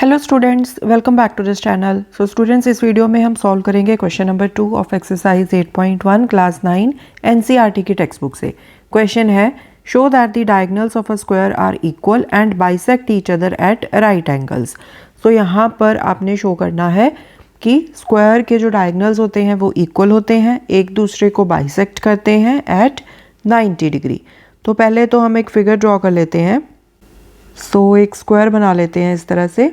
Hello students, welcome back to this channel. So students, इस video में हम solve करेंगे question number 2 of exercise 8.1 class 9 NCERT की text book से। Question है, show that the diagonals of a square are equal and bisect each other at right angles. तो यहाँ पर आपने शो करना है कि स्क्वायर के जो डायगोनल्स होते हैं वो इक्वल होते हैं, एक दूसरे को बाइसेक्ट करते हैं एट 90 डिग्री। तो पहले तो हम एक फिगर ड्रॉ कर लेते हैं। सो एक स्क्वायर बना लेते हैं इस तरह से,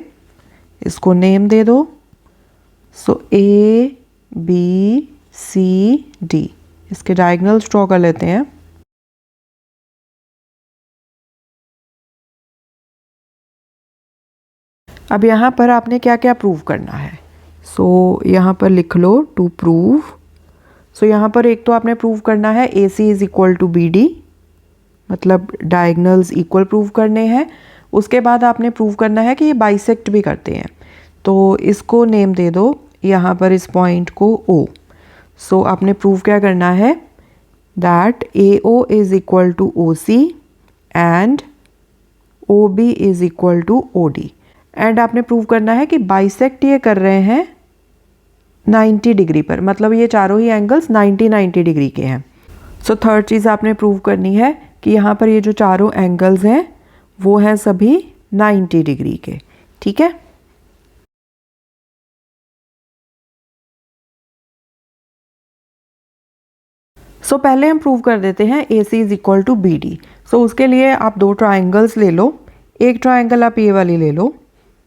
इसको नेम दे दो। सो ए बी सी डी, इसके डायगोनल्स ड्रॉ कर लेते हैं। अब यहाँ पर आपने क्या क्या प्रूव करना है, सो यहाँ पर लिख लो टू प्रूव। सो यहाँ पर एक तो आपने प्रूव करना है A C is equal to B D, मतलब डायगोनल्स इक्वल प्रूव करने हैं। उसके बाद आपने प्रूव करना है कि ये बाइसेक्ट भी करते हैं, तो इसको नेम दे दो यहाँ पर इस पॉइंट को O। सो आपने प्रूव क्या करना है, that AO is equal to OC and OB is equal to OD। And आपने प्रूव करना है कि बाइसेक्ट ये कर रहे हैं 90 डिग्री पर, मतलब ये चारों ही एंगल्स 90 डिग्री के हैं। सो थर्ड चीज़ आपने प्रूव करनी है कि यहाँ पर ये जो चारों एंगल्स हैं वो हैं सभी 90 डिग्री के। ठीक है, सो पहले हम प्रूव कर देते हैं A C is equal to B D. So उसके लिए आप दो ट्राइंगल्स ले लो, एक ट्राइंगल आप ये वाली ले लो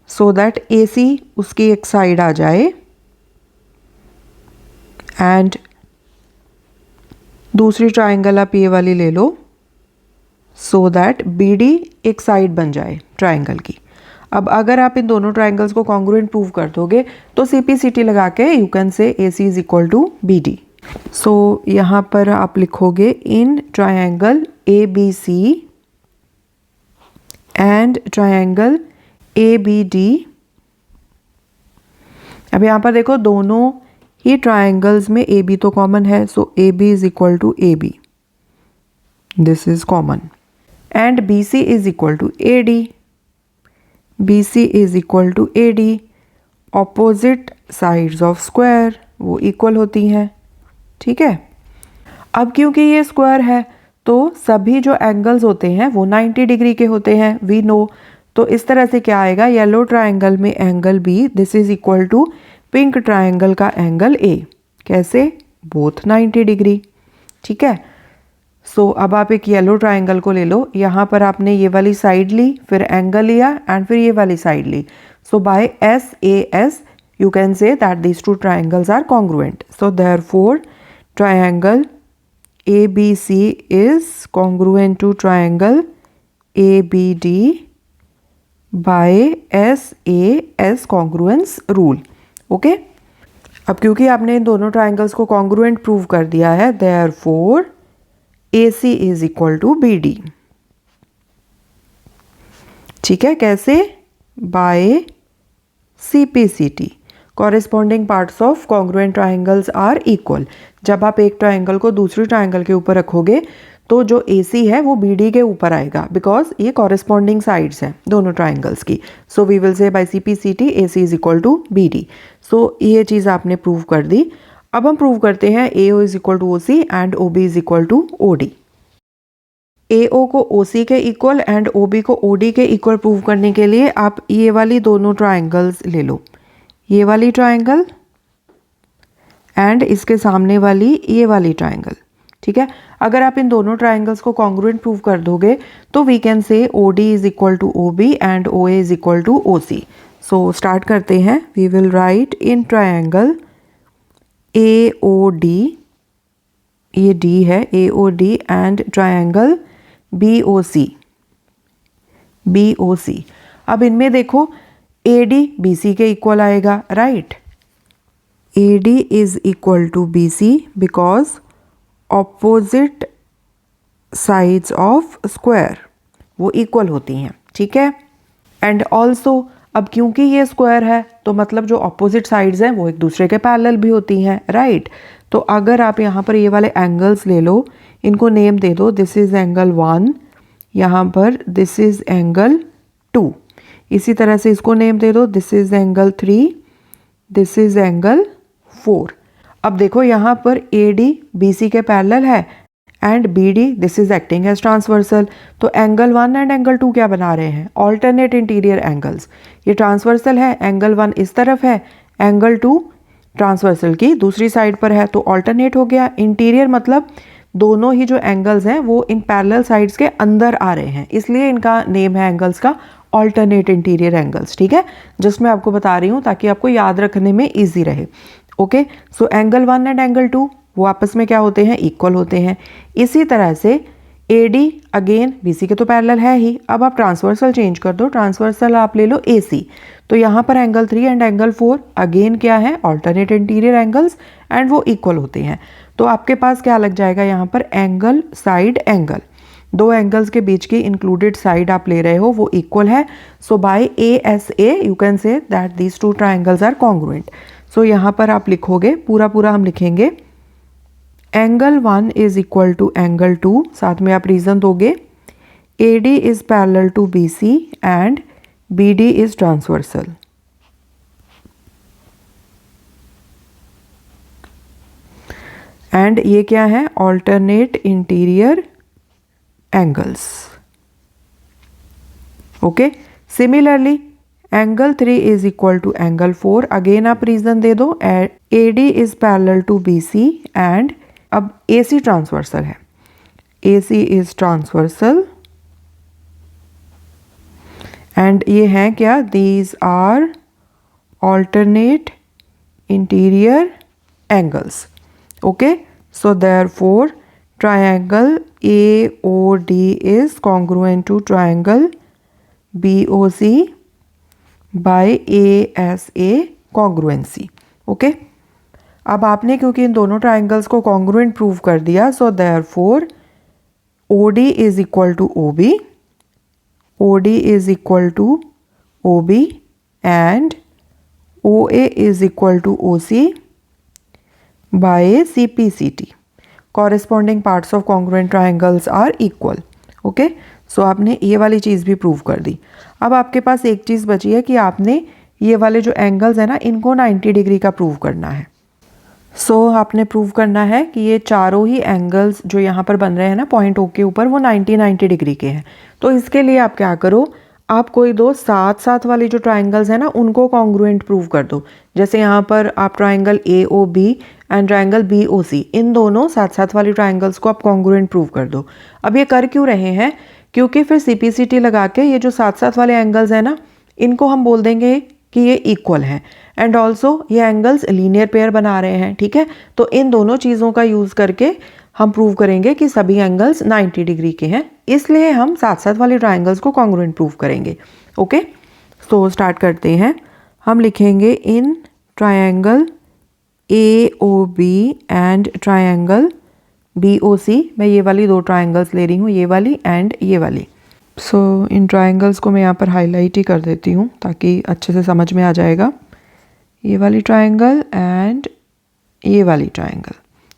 सो दैट ए सी उसकी एक साइड आ जाए एंड दूसरी ट्राइंगल आप ये वाली ले लो सो दैट बी डी एक साइड बन जाए ट्राइंगल की। अब अगर आप इन दोनों ट्राइंगल्स को कॉन्ग्रुएंट प्रूव कर दोगे तो CPCT लगा के you can say A C is equal to B D. So यहाँ पर आप लिखोगे in triangle ABC and triangle ABD। अब यहाँ पर देखो दोनों ही ट्रायंगल्स में AB तो कॉमन है, so AB is equal to AB, this is common. And BC is equal to AD, BC is equal to AD। Opposite sides of square वो इक्वल होती हैं। ठीक है, अब क्योंकि ये स्क्वायर है तो सभी जो एंगल्स होते हैं वो 90 डिग्री के होते हैं, वी नो। तो इस तरह से क्या आएगा, येलो ट्रायंगल में angle B this is equal to pink triangle का एंगल A। कैसे, बोथ 90 डिग्री। ठीक है, सो अब आप एक येलो ट्रायंगल को ले लो, यहाँ पर आपने ये वाली साइड ली, फिर एंगल लिया एंड फिर ये वाली साइड ली। So by SAS you can say that these two triangles are congruent. So therefore triangle ABC is congruent to triangle ABD by SAS congruence rule. Okay? अब क्योंकि आपने इन दोनों ट्राइंगल्स को कॉन्ग्रुएंट प्रूव कर दिया है, therefore AC is equal to BD. ठीक है, कैसे, by CPCT corresponding parts of congruent triangles are equal. जब आप एक ट्राइंगल को दूसरी ट्राइंगल के ऊपर रखोगे तो जो AC है वो BD के ऊपर आएगा, बिकॉज ये कॉरेस्पॉन्डिंग साइड्स हैं दोनों ट्राइंगल्स की। So we will say by CPCT AC is equal to BD। So ये चीज़ आपने प्रूव कर दी। अब हम प्रूव करते हैं AO is equal to OC and OB is equal to OD। AO को OC के इक्वल एंड OB को OD के इक्वल प्रूव करने के लिए आप ये वाली दोनों ट्राइंगल्स ले लो, ये वाली ट्राइंगल एंड इसके सामने वाली ये वाली ट्राइंगल। ठीक है, अगर आप इन दोनों ट्राइंगल्स को कॉन्ग्रुएंट प्रूव कर दोगे तो we can say OD is equal to OB and OA is equal to OC। So start करते हैं। We will write in triangle AOD, ये D है, AOD एंड ट्राइंगल BOC। अब इनमें देखो AD BC के इक्वल आएगा, right. AD is equal to BC because opposite sides of square वो इक्वल होती हैं। ठीक है, एंड ऑल्सो अब क्योंकि ये स्क्वायर है तो मतलब जो ऑपोजिट साइड्स हैं वो एक दूसरे के पैरेलल भी होती हैं, राइट। तो अगर आप यहाँ पर ये वाले एंगल्स ले लो, इनको नेम दे दो, दिस इज एंगल 1, यहाँ पर दिस इज एंगल 2। इसी तरह से इसको नेम दे दो, this is angle 3, this is angle 4। अब देखो यहाँ पर AD BC के पैरेलल है and BD this is acting as transversal. तो एंगल 1 एंड एंगल 2 क्या बना रहे हैं? Alternate interior angles. ये ट्रांसवर्सल है, एंगल 1 इस तरफ है, एंगल 2 ट्रांसवर्सल की दूसरी साइड पर है, तो ऑल्टरनेट हो गया। इंटीरियर मतलब दोनों ही जो एंगल्स हैं वो इन पैरेलल साइड्स के अंदर आ रहे हैं, इसलिए इनका नेम है एंगल्स का ऑल्टरनेट इंटीरियर एंगल्स। ठीक है, जस्ट मैं आपको बता रही हूँ ताकि आपको याद रखने में ईजी रहे। Okay, so angle 1 and angle 2 वो आपस में क्या होते हैं? इक्वल होते हैं। इसी तरह से AD अगेन BC के तो पैरेलल है ही। अब आप ट्रांसवर्सल चेंज कर दो, ट्रांसवर्सल आप ले लो AC। तो यहाँ पर एंगल 3 एंड एंगल 4 अगेन क्या है? ऑल्टरनेट इंटीरियर एंगल्स एंड वो इक्वल होते हैं। तो आपके पास क्या लग जाएगा यहाँ पर? Angle side angle. दो एंगल्स के बीच की इंक्लूडेड साइड आप ले रहे हो वो इक्वल है। So by ASA you can say that these two triangles are congruent. सो यहाँ पर आप लिखोगे, पूरा पूरा हम लिखेंगे angle 1 is equal to angle 2, साथ में आप रीजन दोगे AD is parallel to BC and BD is transversal. And ये क्या है? Alternate interior angles. Okay, similarly angle 3 is equal to angle 4, again आप रीजन दे दो AD is parallel to BC and अब AC ट्रांसवर्सल है, AC is transversal and ये है क्या? These are alternate interior angles. Okay, so therefore triangle AOD is congruent to triangle BOC by ASA congruency। Okay, अब आपने क्योंकि इन दोनों triangles को कॉन्ग्रुएंट प्रूव कर दिया, so therefore OD is equal to OB, OD is equal to OB and OA is equal to OC by CPCT। corresponding parts of congruent triangles are equal। Okay, so आपने ये वाली चीज़ भी prove कर दी। अब आपके पास एक चीज़ बची है कि आपने ये वाले जो एंगल्स हैं ना इनको 90 डिग्री का प्रूव करना है। सो आपने प्रूव करना है कि ये चारों ही एंगल्स जो यहाँ पर बन रहे हैं ना पॉइंट O के ऊपर वो 90 डिग्री के हैं। तो इसके लिए आप क्या करो, आप कोई दो साथ साथ वाले जो ट्राइंगल्स हैं ना उनको कॉन्ग्रुएंट प्रूव कर दो। जैसे यहाँ पर आप triangle AOB and triangle BOC, इन दोनों साथ साथ वाली ट्राइंगल्स को आप कॉन्ग्रुएंट प्रूव कर दो। अब ये कर क्यों रहे हैं? क्योंकि फिर CPCT लगा के ये जो साथ साथ वाले एंगल्स हैं ना इनको हम बोल देंगे कि ये इक्वल हैं एंड ऑल्सो ये एंगल्स लीनियर पेयर बना रहे हैं। ठीक है, तो इन दोनों चीज़ों का यूज़ करके हम प्रूव करेंगे कि सभी एंगल्स 90 डिग्री के हैं, इसलिए हम साथ साथ वाले ट्राइंगल्स को कॉन्ग्रुएंट प्रूव करेंगे। ओके, तो स्टार्ट करते हैं। हम लिखेंगे in triangle AOB and triangle BOC। मैं ये वाली दो ट्राइंगल्स ले रही हूँ, ये वाली एंड ये वाली। सो इन ट्राइंगल्स को मैं यहाँ पर हाईलाइट ही कर देती हूँ ताकि अच्छे से समझ में आ जाएगा। ये वाली ट्राइंगल एंड ये वाली ट्राइंगल।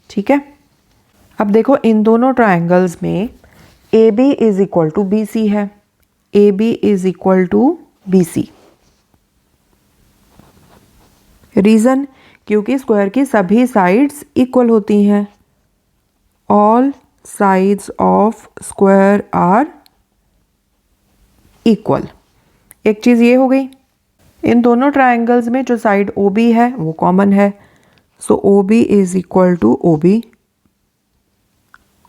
ठीक है, अब देखो इन दोनों ट्राइंगल्स में AB is equal to BC है, AB is equal to BC। Reason, क्योंकि स्क्वायर की सभी साइड्स इक्वल होती हैं। All sides of square are equal. एक चीज ये हो गई, इन दोनों ट्राइंगल्स में जो साइड OB है वो कॉमन है। So OB is equal to OB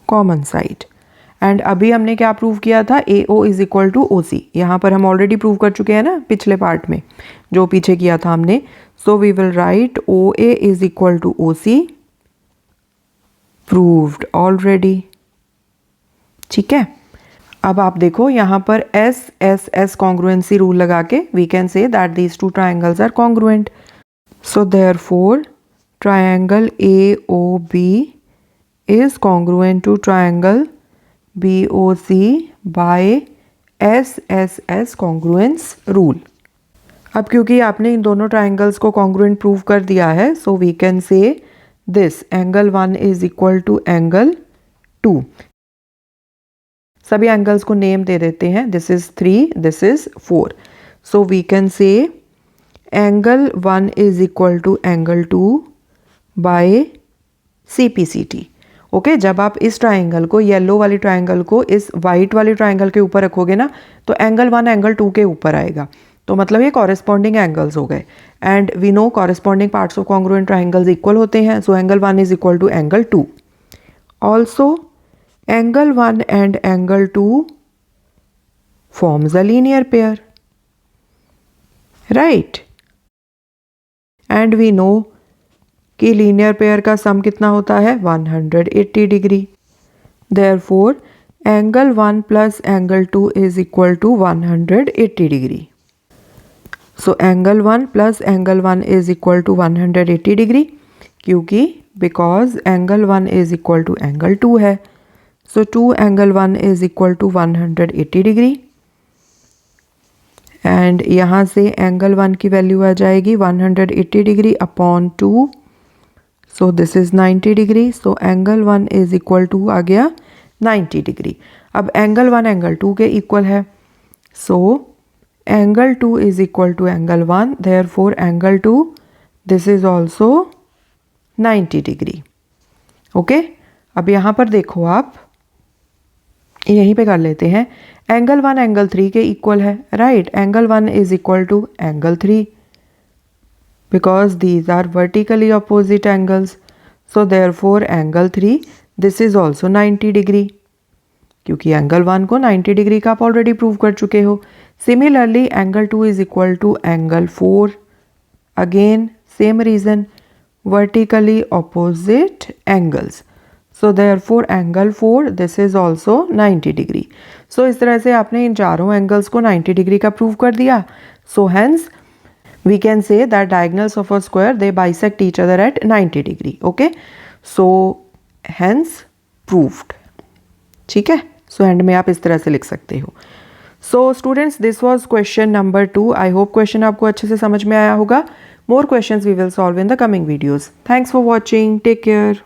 common side. And अभी हमने क्या प्रूव किया था? AO is equal to OC। यहाँ पर हम ऑलरेडी प्रूव कर चुके हैं ना पिछले पार्ट में जो पीछे किया था हमने। So we will write OA is equal to OC, proved already. ठीक है, अब आप देखो यहाँ पर SSS कॉन्ग्रुएंसी रूल लगा के we can say that these two triangles are congruent. So therefore triangle AOB is congruent to triangle BOC by SSS congruence rule। अब क्योंकि आपने इन दोनों ट्राइंगल्स को कॉन्ग्रुएंट प्रूव कर दिया है, so we can say this angle 1 is equal to angle 2। सभी angles को नेम दे देते हैं, this is 3, this is 4। So we can say angle 1 is equal to angle 2 by CPCT. Okay जब आप इस ट्राइंगल को, येलो वाली ट्राइंगल को इस वाइट वाली ट्राइंगल के ऊपर रखोगे ना, तो एंगल 1 एंगल 2 के ऊपर आएगा. तो मतलब ये कॉरेस्पॉन्डिंग एंगल्स हो गए. And we know corresponding parts of congruent triangles equal होते हैं. So angle 1 is equal to angle 2. Also angle 1 and angle 2 forms a linear pair, right? And we know कि लीनियर पेयर का sum कितना होता है 180 degree. Therefore angle 1 plus angle 2 is equal to 180 degree. So angle 1 plus angle 1 is equal to 180 degree, क्योंकि because angle 1 is equal to angle 2 है. So 2 angle 1 is equal to 180 degree. And यहाँ से angle 1 की value आ जाएगी 180 degree upon 2. So this is 90 degree. So angle 1 is equal to आ गया 90 degree. अब एंगल 1 एंगल 2 के इक्वल है. So angle 2 is equal to angle 1. Therefore angle 2 this is also 90 degree. Okay अब यहाँ पर देखो, आप यहीं पे कर लेते हैं. एंगल 1 एंगल 3 के इक्वल है, right? Angle 1 is equal to angle 3 because these are vertically opposite angles. So therefore angle 3 this is also 90 degree, क्योंकि एंगल 1 को 90 डिग्री का आप ऑलरेडी प्रूव कर चुके हो. Similarly angle 2 is equal to angle 4. Again same reason, vertically opposite angles. So therefore angle 4 this is also 90 degree. सो इस तरह से आपने इन चारों एंगल्स को 90 डिग्री का प्रूव कर दिया. So hence we can say that diagonals of a square they bisect each other at 90 degree. Okay so hence proved. ठीक है. सो एंड में आप इस तरह से लिख सकते हो. So students this was question number 2. I hope question आपको अच्छे से समझ में आया होगा. More questions we will solve in the coming videos. Thanks for watching. Take care.